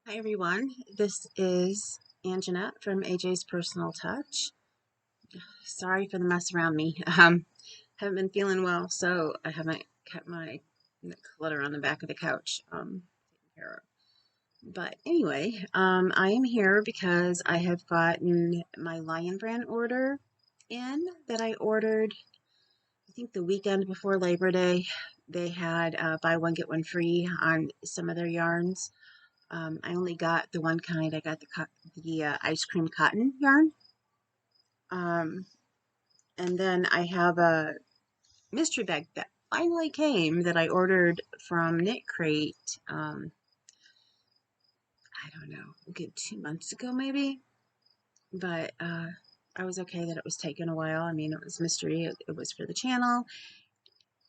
Hi everyone, this is Anjanette from AJ's Personal Touch. Sorry for the mess around me. Haven't been feeling well, so I haven't kept my clutter on the back of the couch taken care of. But anyway, I am here because I have gotten my Lion Brand order in that I ordered, I think the weekend before Labor Day. They had buy one get one free on some of their yarns. I only got the one kind. I got the ice cream cotton yarn. Um, and then I have a mystery bag that finally came that I ordered from KnitCrate. I don't know, a good 2 months ago maybe. But I was okay that it was taking a while. I mean, it was mystery. It was for the channel.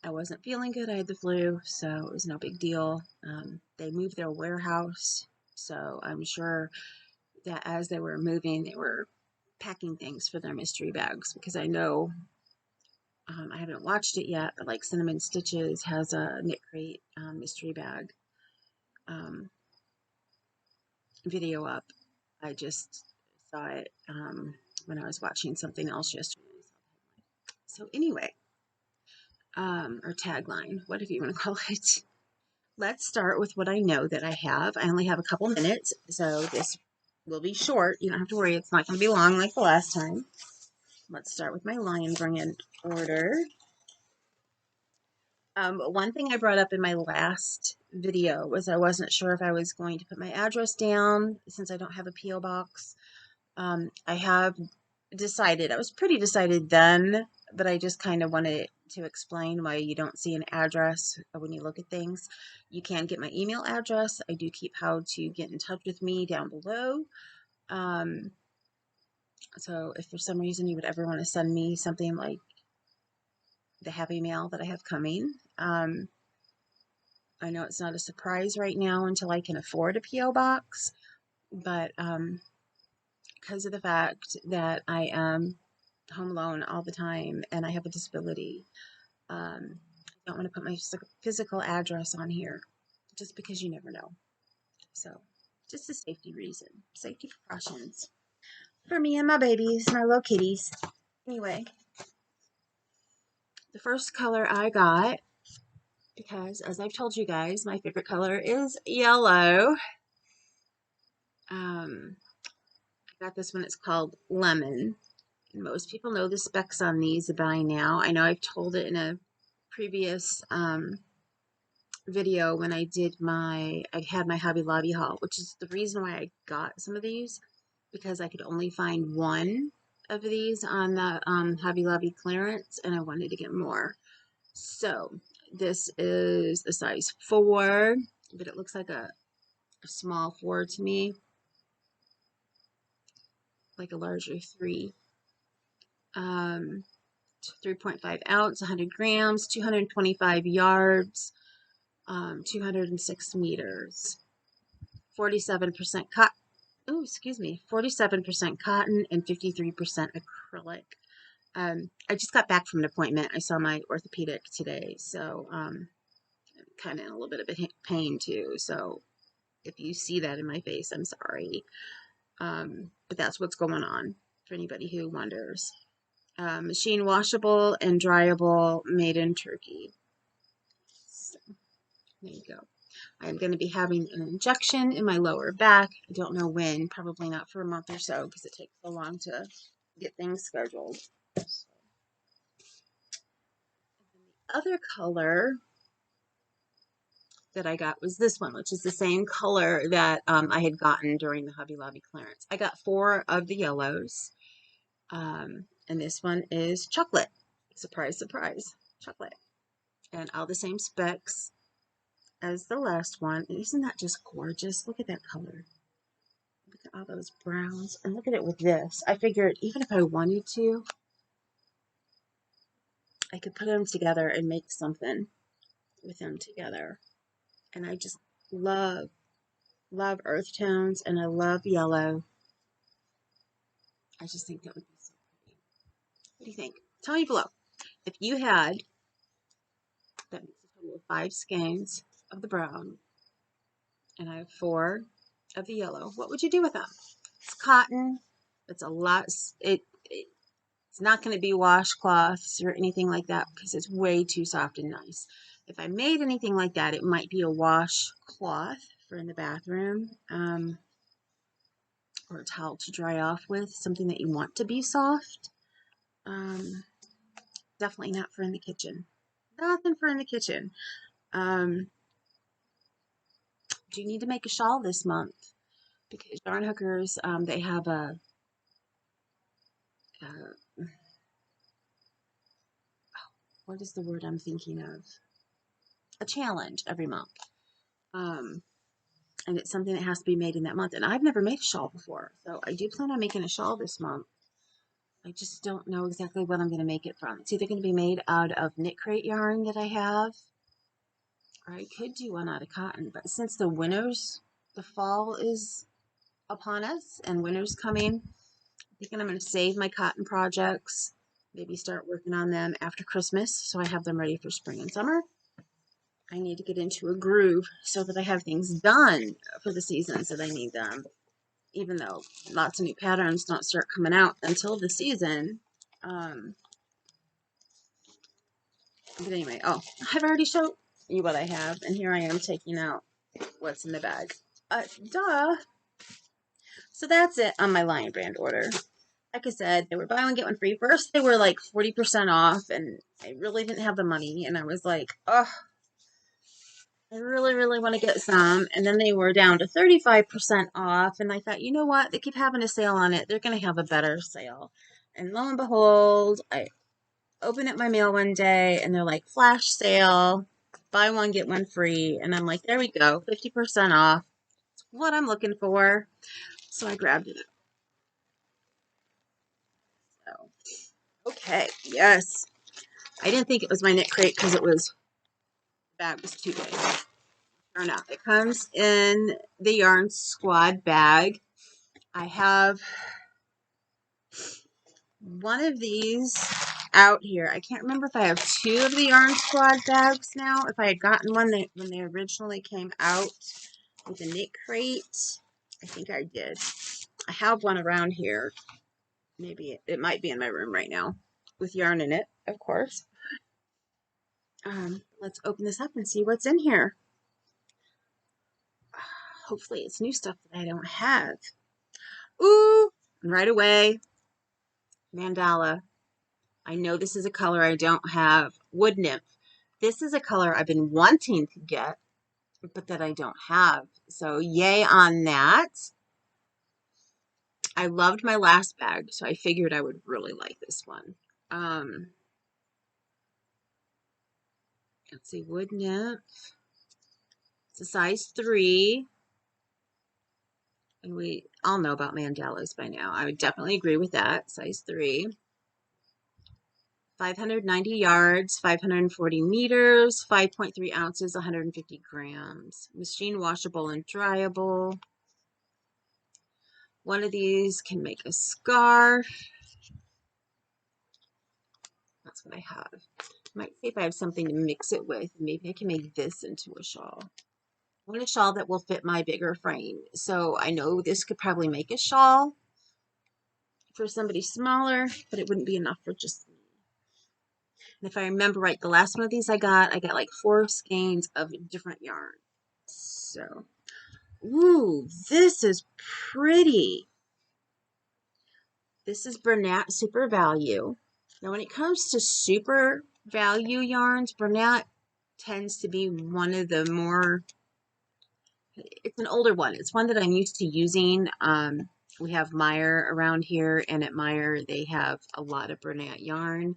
I wasn't feeling good. I had the flu, so it was no big deal. They moved their warehouse, so I'm sure that as they were moving, they were packing things for their mystery bags because I know I haven't watched it yet, but like Cinnamon Stitches has a KnitCrate mystery bag um, video up. I just saw it when I was watching something else yesterday. So anyway, or tagline, whatever you want to call it. Let's start with what I know that I have. I only have a couple minutes, so this will be short. You don't have to worry. It's not going to be long like the last time. Let's start with my Lion Brand order. One thing I brought up in my last video was I wasn't sure if I was going to put my address down since I don't have a P.O. box. I have decided, I was pretty decided then, but I just kind of wanted to explain why you don't see an address when you look at things. You can get my email address. I do keep how to get in touch with me down below. So if for some reason you would ever want to send me something like the Happy Mail that I have coming, I know it's not a surprise right now until I can afford a P.O. box, but because of the fact that I am home alone all the time and I have a disability, I don't want to put my physical address on here just because you never know. So, just a safety reason, safety precautions for me and my babies, my little kitties. Anyway, the first color I got, because as I've told you guys, my favorite color is yellow. I got this one. It's called Lemon. And most people know the specs on these by now. I know I've told it in a previous video when I had my Hobby Lobby haul, which is the reason why I got some of these, because I could only find one of these on the Hobby Lobby clearance, and I wanted to get more. So this is the size 4, but it looks like a small 4 to me, like a larger 3. 3.5 ounce, 100 grams, 225 yards, 206 meters, 47% cotton. Oh, excuse me, 47% cotton and 53% acrylic. I just got back from an appointment. I saw my orthopedic today, so I'm kind of in a little bit of pain too. So if you see that in my face, I'm sorry. But that's what's going on for anybody who wonders. Machine washable and dryable, made in Turkey. So, there you go. I'm going to be having an injection in my lower back. I don't know when, probably not for a month or so because it takes so long to get things scheduled. So, the other color that I got was this one, which is the same color that I had gotten during the Hobby Lobby clearance. I got 4 of the yellows, and this one is chocolate. Surprise, surprise, chocolate. And all the same specs as the last one. And isn't that just gorgeous? Look at that color. Look at all those browns. And look at it with this. I figured even if I wanted to, I could put them together and make something with them together. And I just love earth tones, and I love yellow. I just think that would be so pretty. What do you think? Tell me below. If you had, that makes a total of 5 skeins of the brown, and I have 4 of the yellow. What would you do with them? It's cotton. It's a lot. It's not going to be washcloths or anything like that because it's way too soft and nice. If I made anything like that, it might be a washcloth for in the bathroom, or a towel to dry off with, something that you want to be soft. Definitely not for in the kitchen. Nothing for in the kitchen. Do you need to make a shawl this month? Because Yarn Hookers, they have uh, what is the word I'm thinking of? A challenge every month. And it's something that has to be made in that month. And I've never made a shawl before, so I do plan on making a shawl this month. I just don't know exactly what I'm going to make it from. It's either going to be made out of KnitCrate yarn that I have, or I could do one out of cotton. But since the fall is upon us and winter's coming, I'm thinking I'm going to save my cotton projects, maybe start working on them after Christmas so I have them ready for spring and summer. I need to get into a groove so that I have things done for the seasons that I need them. Even though lots of new patterns don't start coming out until the season. But anyway, I've already showed you what I have, and here I am taking out what's in the bag. Duh. So that's it on my Lion Brand order. Like I said, they were buy one, get one free. First, they were like 40% off, and I really didn't have the money, and I was like, oh, I really, really want to get some. And then they were down to 35% off, and I thought, you know what? They keep having a sale on it. They're going to have a better sale. And lo and behold, I open up my mail one day, and they're like, flash sale, buy one, get one free. And I'm like, there we go, 50% off. It's what I'm looking for. So I grabbed it. So, okay, yes. I didn't think it was my KnitCrate because the bag was too big. Or not. It comes in the Yarn Squad bag. I have one of these out here. I can't remember if I have two of the Yarn Squad bags now. If I had gotten one when they originally came out with the KnitCrate, I think I did. I have one around here. Maybe it might be in my room right now with yarn in it, of course. Let's open this up and see what's in here. Hopefully it's new stuff that I don't have. Ooh, and right away, Mandala. I know this is a color I don't have. Wood Nymph. This is a color I've been wanting to get, but that I don't have. So yay on that. I loved my last bag, so I figured I would really like this one. Let's see, Wood Nymph. It's a size 3. And we all know about mandalas by now. I would definitely agree with that. Size 3. 590 yards, 540 meters, 5.3 ounces, 150 grams. Machine washable and dryable. One of these can make a scarf. That's what I have. Might see if I have something to mix it with. Maybe I can make this into a shawl. I want a shawl that will fit my bigger frame. So I know this could probably make a shawl for somebody smaller, but it wouldn't be enough for just me. And if I remember right, the last one of these I got like 4 skeins of different yarn. So, ooh, this is pretty. This is Bernat Super Value. Now, when it comes to super value yarns, Bernat tends to be one of the more, it's an older one. It's one that I'm used to using. We have Meyer around here, and at Meyer, they have a lot of Bernat yarn.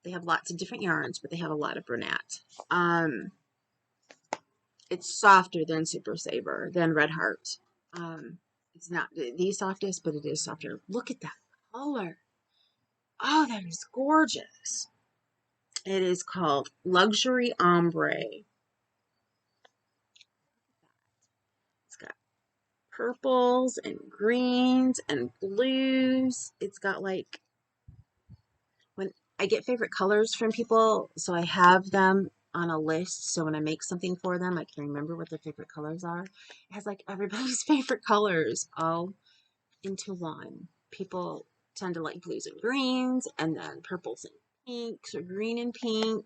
They have lots of different yarns, but they have a lot of Bernat. It's softer than Super Saver, than Red Heart. It's not the softest, but it is softer. Look at that color. Oh, that is gorgeous. It is called Luxury Ombre. It's got purples and greens and blues. It's got when I get favorite colors from people, so I have them on a list, so when I make something for them, I can remember what their favorite colors are. It has like everybody's favorite colors all into one. People tend to like blues and greens, and then purples and pinks, or green and pink.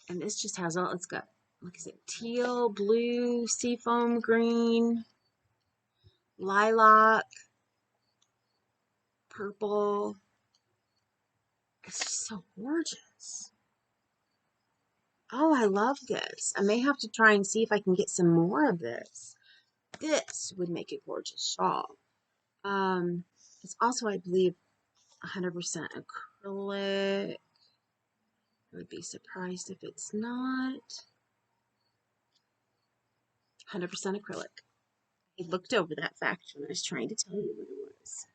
And this just has all, it's got, like I said, teal, blue, seafoam green, lilac, purple. It's just so gorgeous. Oh, I love this. I may have to try and see if I can get some more of this. This would make a gorgeous shawl. It's also, I believe, 100% acrylic. I would be surprised if it's not. 100% acrylic. I looked over that fact when I was trying to tell you what it was.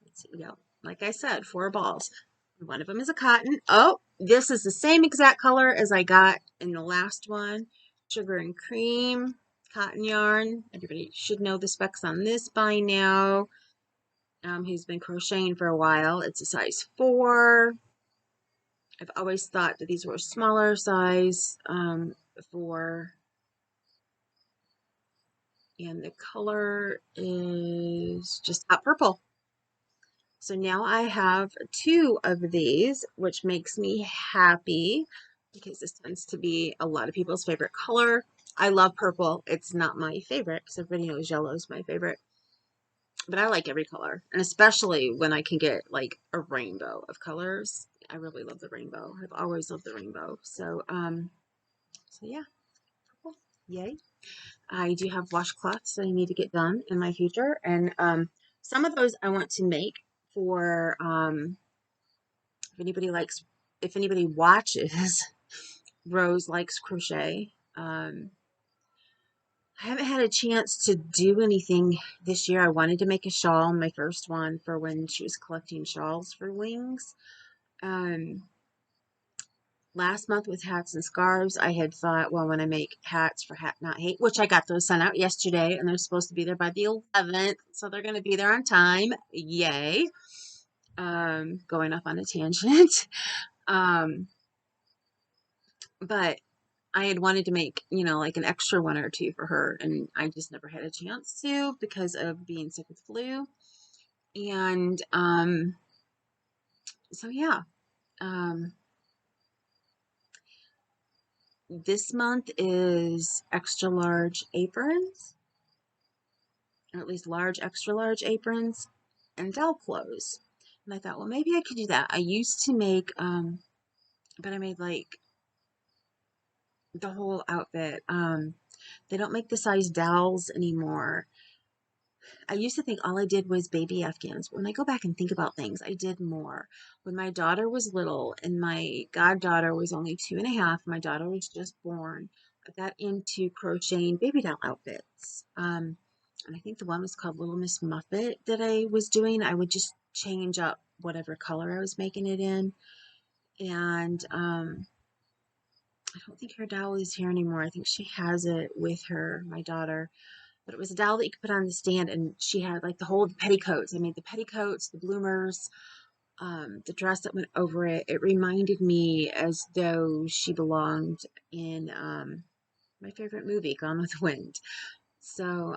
Let's see, we go. Like I said, 4 balls. One of them is a cotton. Oh, this is the same exact color as I got in the last one. Sugar and cream, cotton yarn. Everybody should know the specs on this by now. Who's been crocheting for a while. It's a size 4. I've always thought that these were a smaller size for, and the color is just hot purple. So now I have 2 of these, which makes me happy because this tends to be a lot of people's favorite color. I love purple. It's not my favorite because everybody knows yellow is my favorite. But I like every color, and especially when I can get like a rainbow of colors. I really love the rainbow. I've always loved the rainbow. So yeah, purple. Yay. I do have washcloths that I need to get done in my future, and some of those I want to make for if anybody watches Rose Likes Crochet. I haven't had a chance to do anything this year. I wanted to make a shawl, my first one, for when she was collecting shawls for Wings. Last month with hats and scarves, I had thought, well, when I make hats for Hat Not Hate, which I got those sent out yesterday, and they're supposed to be there by the 11th, so they're going to be there on time. Yay. Going off on a tangent. But I had wanted to make, like an extra one or 2 for her, and I just never had a chance to because of being sick with flu. And so yeah, this month is extra large aprons, or at least large, extra large aprons, and dowel clothes. And I thought, well, maybe I could do that. I used to make, but I made like the whole outfit. They don't make the size dowels anymore. I used to think all I did was baby Afghans. When I go back and think about things, I did more. When my daughter was little and my goddaughter was only 2.5, my daughter was just born, I got into crocheting baby doll outfits. And I think the one was called Little Miss Muffet that I was doing. I would just change up whatever color I was making it in. And I don't think her doll is here anymore. I think she has it with her, my daughter. But it was a doll that you could put on the stand, and she had like the whole petticoats. I made the petticoats, the bloomers, the dress that went over it. It reminded me as though she belonged in my favorite movie, Gone with the Wind. So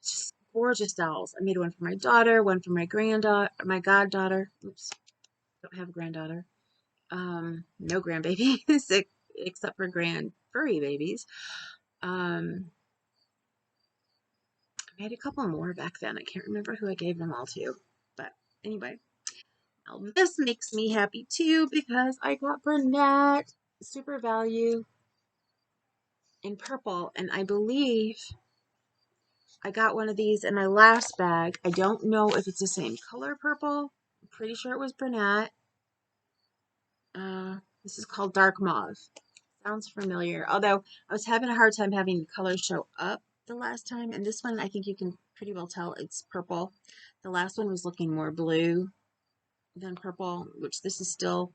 just gorgeous dolls. I made one for my daughter, one for my granddaughter, my goddaughter. Oops, don't have a granddaughter. No grandbabies except for grand furry babies. I had a couple more back then. I can't remember who I gave them all to. But anyway, now this makes me happy too because I got Bernat Super Value in purple. And I believe I got one of these in my last bag. I don't know if it's the same color purple. I'm pretty sure it was Bernat. This is called Dark Mauve. Sounds familiar. Although I was having a hard time having the colors show up the last time. And this one, I think you can pretty well tell it's purple. The last one was looking more blue than purple, which this is still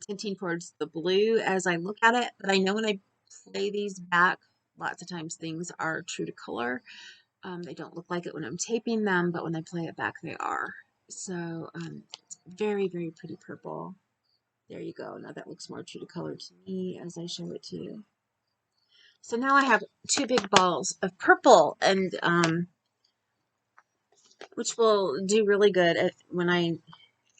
tinting towards the blue as I look at it. But I know when I play these back, lots of times things are true to color. They don't look like it when I'm taping them, but when I play it back, they are. So it's very, very pretty purple. There you go. Now that looks more true to color to me as I show it to you. So now I have two big balls of purple, and which will do really good when I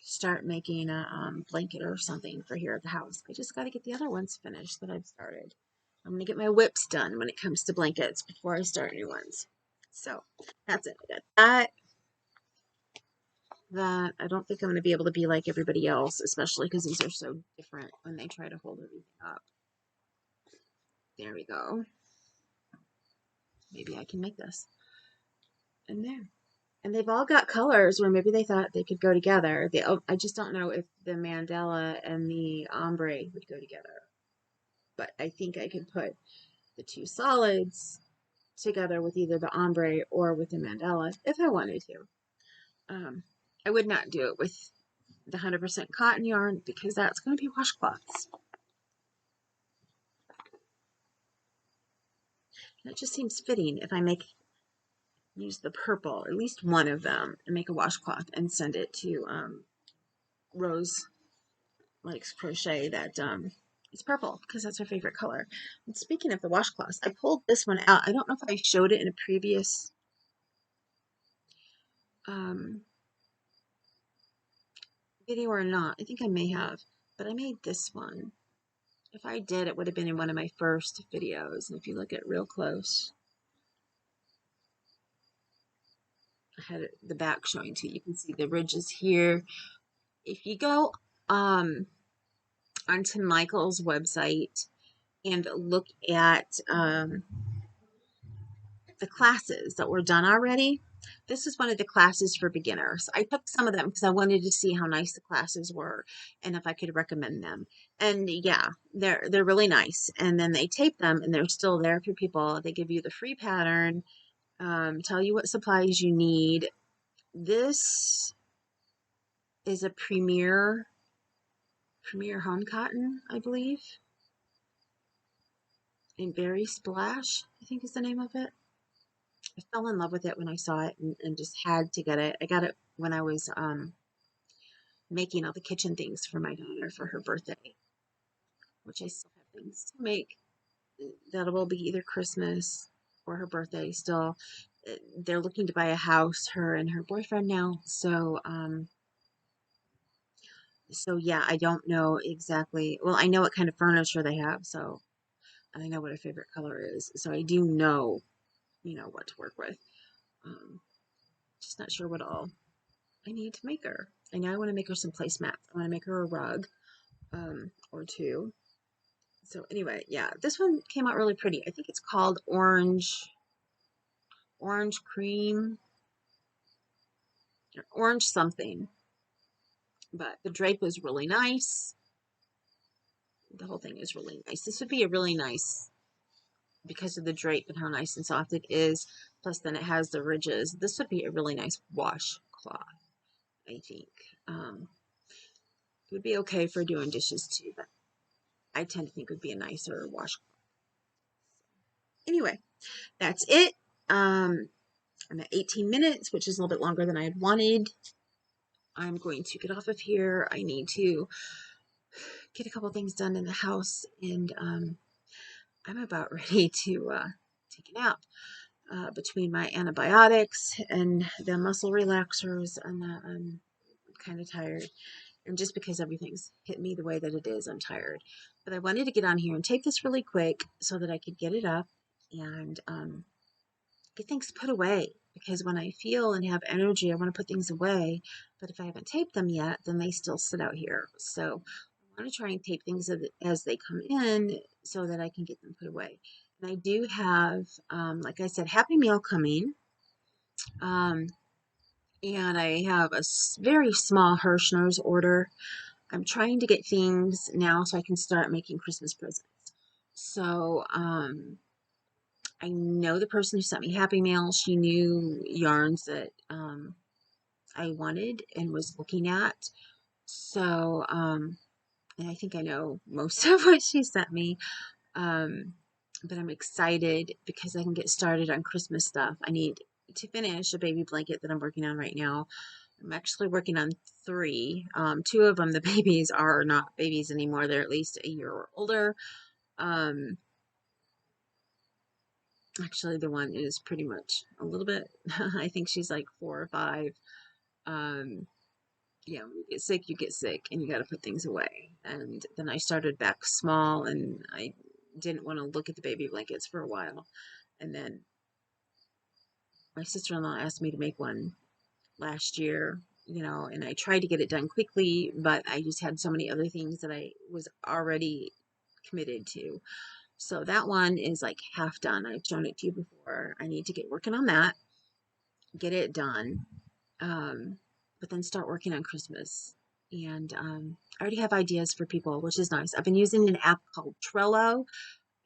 start making a blanket or something for here at the house. I just got to get the other ones finished that I've started. I'm going to get my whips done when it comes to blankets before I start new ones. So that's it. I got that. I don't think I'm going to be able to be like everybody else, especially because these are so different when they try to hold everything up. There we go. Maybe I can make this. And there. And they've all got colors where maybe they thought they could go together. I just don't know if the mandala and the ombre would go together. But I think I could put the two solids together with either the ombre or with the mandala if I wanted to. I would not do it with the 100% cotton yarn because that's going to be washcloths. And it just seems fitting if I use the purple, at least one of them, and make a washcloth and send it to Rose Likes Crochet that it's purple because that's her favorite color. And speaking of the washcloths, I pulled this one out. I don't know if I showed it in a previous video or not. I think I may have, but I made this one. If I did, it would have been in one of my first videos. And if you look at it real close, I had the back showing too. You can see the ridges here. If you go onto Michael's website and look at the classes that were done already, this is one of the classes for beginners. I took some of them because I wanted to see how nice the classes were and if I could recommend them. And yeah, they're really nice. And then they tape them and they're still there for people. They give you the free pattern, tell you what supplies you need. This is a Premier Home Cotton, I believe. And Berry Splash, I think is the name of it. I fell in love with it when I saw it and just had to get it. I got it when I was making all the kitchen things for my daughter for her birthday, which I still have things to make. That will be either Christmas or her birthday still. They're looking to buy a house, her and her boyfriend now. So yeah, I don't know exactly. Well, I know what kind of furniture they have, so and I know what her favorite color is. So I do know, what to work with. Just not sure what all I need to make her. I know I want to make her some placemats. I want to make her a rug or two. So anyway, yeah, this one came out really pretty. I think it's called Orange Cream, or Orange something. But the drape is really nice. The whole thing is really nice. This would be a really nice, because of the drape and how nice and soft it is, plus then it has the ridges. This would be a really nice washcloth, I think. It would be okay for doing dishes too, but I tend to think it would be a nicer washcloth. Anyway, that's it. I'm at 18 minutes, which is a little bit longer than I had wanted. I'm going to get off of here. I need to get a couple things done in the house, and I'm about ready to take a nap. Between my antibiotics and the muscle relaxers, I'm kind of tired. And just because everything's hit me the way that it is, I'm tired. But I wanted to get on here and tape this really quick so that I could get it up and get things put away. Because when I feel and have energy, I want to put things away. But if I haven't taped them yet, then they still sit out here. So I want to try and tape things as they come in so that I can get them put away. And I do have, like I said, Happy Meal coming. And I have a very small Hirschner's order. I'm trying to get things now so I can start making Christmas presents. So, I know the person who sent me Happy Mail. She knew yarns that I wanted and was looking at. So, and I think I know most of what she sent me. But I'm excited because I can get started on Christmas stuff. I need to finish a baby blanket that I'm working on right now. I'm actually working on 3. 2 of them, the babies are not babies anymore. They're at least a year or older. Um, Actually, the one is pretty much a little bit, I think she's like 4 or 5. Um, yeah, when you get sick, you get sick, and you got to put things away. And then I started back small, and I didn't want to look at the baby blankets for a while. And then my sister-in-law asked me to make one last year, and I tried to get it done quickly, but I just had so many other things that I was already committed to. So that one is like half done. I've shown it to you before. I need to get working on that, get it done, but then start working on Christmas. And I already have ideas for people, which is nice. I've been using an app called Trello.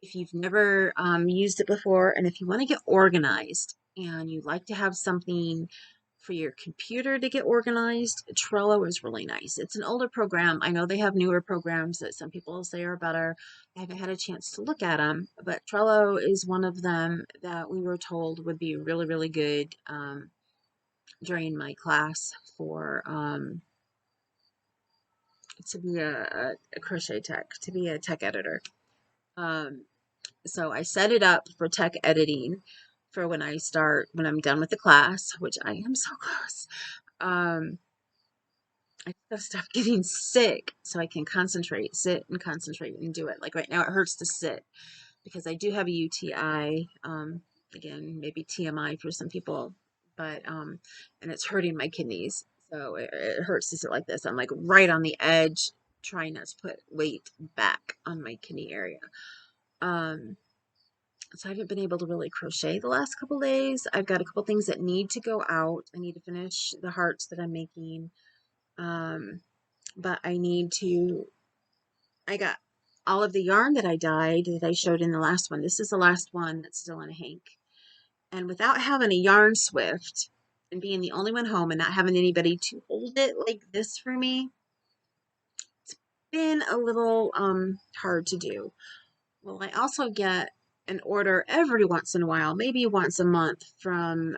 If you've never used it before, and if you want to get organized and you like to have something for your computer to get organized, Trello is really nice. It's an older program. I know they have newer programs that some people say are better. I haven't had a chance to look at them, but Trello is one of them that we were told would be really, really good during my class for to be a crochet tech, to be a tech editor. So I set it up for tech editing for when I'm done with the class, which I am so close. I gotta stop getting sick so I can sit and concentrate and do it. Like right now, it hurts to sit because I do have a UTI. Again, maybe TMI for some people, but and it's hurting my kidneys. So it hurts to sit like this. I'm like right on the edge, trying not to put weight back on my kidney area. So I haven't been able to really crochet the last couple days. I've got a couple things that need to go out. I need to finish the hearts that I'm making. But I got all of the yarn that I dyed that I showed in the last one. This is the last one that's still in a hank. And without having a yarn swift and being the only one home and not having anybody to hold it like this for me, it's been a little hard to do. Well, I also get an order every once in a while, maybe once a month, from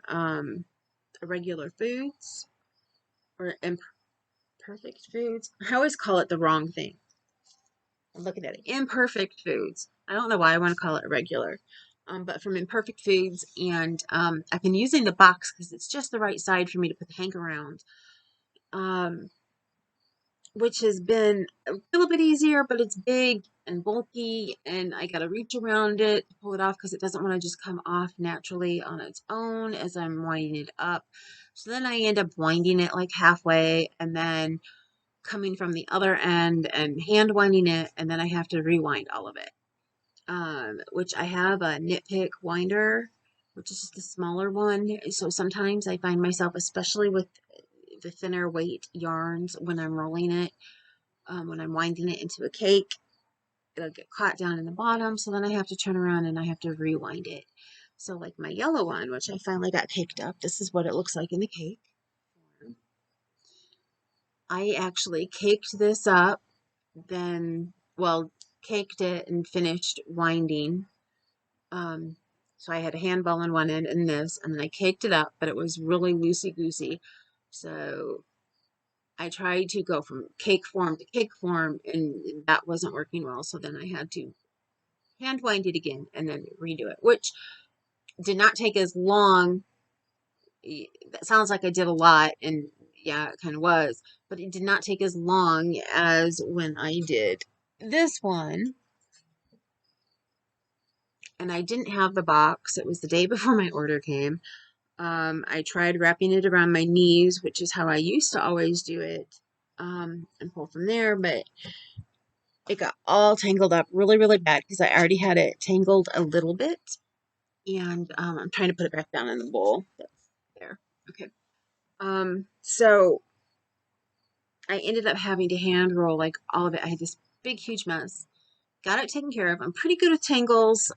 Regular Foods or Imperfect Foods. I always call it the wrong thing. I'm looking at it. Imperfect Foods. I don't know why I want to call it regular. But from Imperfect Foods, and I've been using the box because it's just the right side for me to put the hank around, which has been a little bit easier, but it's big and bulky, and I got to reach around it to pull it off because it doesn't want to just come off naturally on its own as I'm winding it up. So then I end up winding it like halfway, and then coming from the other end and hand winding it, and then I have to rewind all of it. Which I have a Knit Pick winder, which is just a smaller one. So sometimes I find myself, especially with the thinner weight yarns, when I'm rolling it, when I'm winding it into a cake, it'll get caught down in the bottom. So then I have to turn around and I have to rewind it. So like my yellow one, which I finally got caked up, this is what it looks like in the cake. I actually caked this up, then, well, caked it and finished winding. So I had a handball on one end and this, and then I caked it up, but it was really loosey-goosey. So I tried to go from cake form to cake form, and that wasn't working well. So then I had to hand wind it again and then redo it, which did not take as long. That sounds like I did a lot, and yeah, it kind of was, but it did not take as long as when I did this one. And I didn't have the box. It was the day before my order came. I tried wrapping it around my knees, which is how I used to always do it, and pull from there, but it got all tangled up really, really bad because I already had it tangled a little bit, and I'm trying to put it back down in the bowl. That's there. Okay. So I ended up having to hand roll like all of it. I had this big, huge mess. Got it taken care of. I'm pretty good with tangles.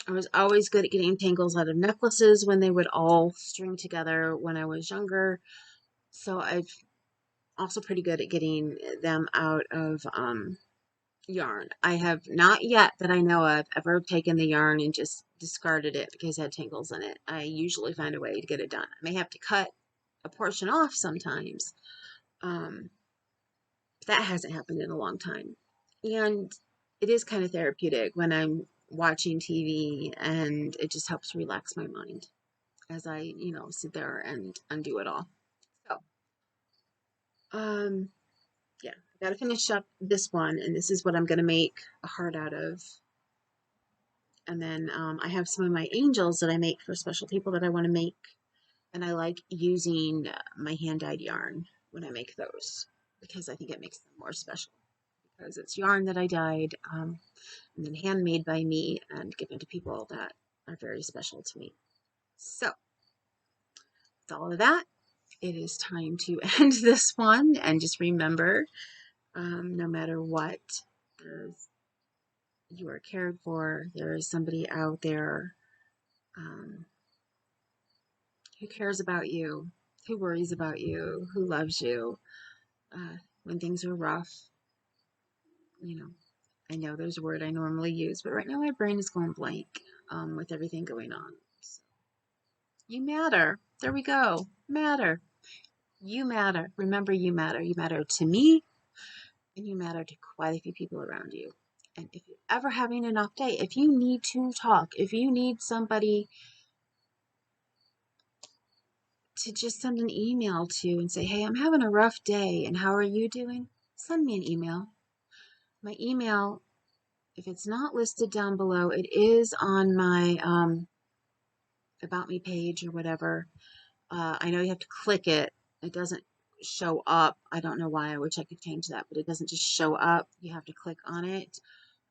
I was always good at getting tangles out of necklaces when they would all string together when I was younger. So I've also pretty good at getting them out of yarn. I have not yet, that I know of, ever taken the yarn and just discarded it because it had tangles in it. I usually find a way to get it done. I may have to cut a portion off sometimes. That hasn't happened in a long time. And it is kind of therapeutic when I'm watching TV, and it just helps relax my mind as I, sit there and undo it all. So, yeah, I got to finish up this one, and this is what I'm going to make a heart out of. And then I have some of my angels that I make for special people that I want to make. And I like using my hand-dyed yarn when I make those because I think it makes them more special. Because it's yarn that I dyed and then handmade by me and given to people that are very special to me. So, with all of that, it is time to end this one. And just remember, no matter what, you are cared for. There is somebody out there who cares about you, who worries about you, who loves you. When things are rough, I know there's a word I normally use, but right now my brain is going blank with everything going on. So, you matter. There we go. Matter. You matter. Remember, you matter. You matter to me, and you matter to quite a few people around you. And if you're ever having an off day, if you need to talk, if you need somebody to just send an email to and say, hey, I'm having a rough day, and how are you doing? Send me an email. My email, if it's not listed down below, it is on my About Me page or whatever. I know you have to click it. It doesn't show up. I don't know why. I wish I could change that, but it doesn't just show up. You have to click on it.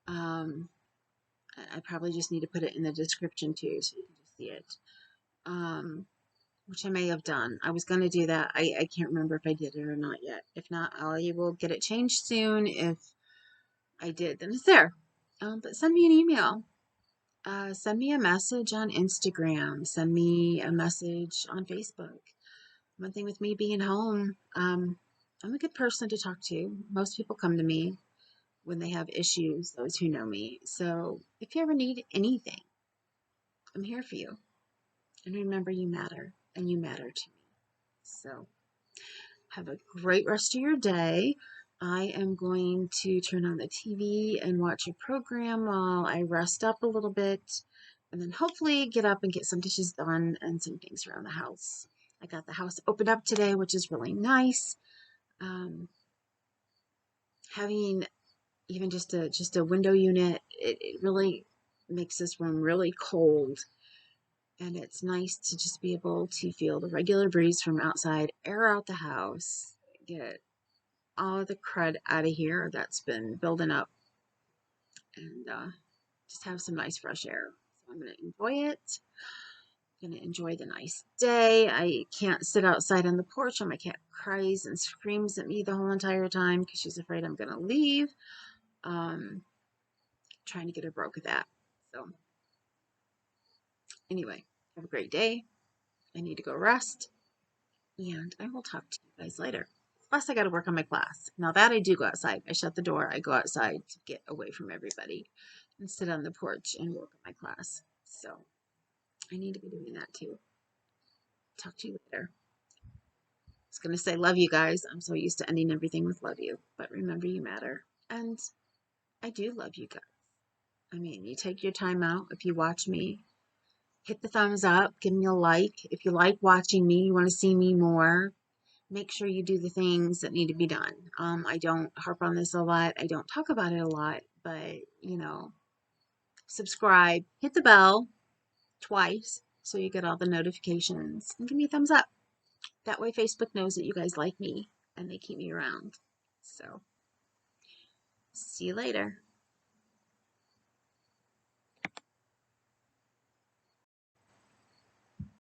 I probably just need to put it in the description too, so you can just see it. Which I may have done. I was going to do that. I can't remember if I did it or not yet. If not, I will get it changed soon. If I did, then it's there. But send me an email. Send me a message on Instagram. Send me a message on Facebook. One thing with me being home, I'm a good person to talk to. Most people come to me when they have issues, those who know me. So if you ever need anything, I'm here for you. And remember, you matter, and you matter to me. So have a great rest of your day. I am going to turn on the TV and watch a program while I rest up a little bit, and then hopefully get up and get some dishes done and some things around the house. I got the house opened up today, which is really nice. Having even just a window unit, it really makes this room really cold. And it's nice to just be able to feel the regular breeze from outside, air out the house, get all the crud out of here that's been building up, and just have some nice fresh air. So I'm going to enjoy it. I'm going to enjoy the nice day. I can't sit outside on the porch, and my cat cries and screams at me the whole entire time because she's afraid I'm going to leave. Trying to get her broke of that. So anyway, have a great day. I need to go rest, and I will talk to you guys later. Plus, I got to work on my class. Now that I do go outside, I shut the door, I go outside to get away from everybody and sit on the porch and work on my class. So I need to be doing that too. Talk to you later. I was going to say love you guys. I'm so used to ending everything with love you, but remember, you matter. And I do love you guys. I mean, you take your time out. If you watch me, hit the thumbs up, give me a like. If you like watching me, you want to see me more, make sure you do the things that need to be done. I don't harp on this a lot. I don't talk about it a lot, but, subscribe, hit the bell twice so you get all the notifications, and give me a thumbs up. That way Facebook knows that you guys like me and they keep me around. So, see you later.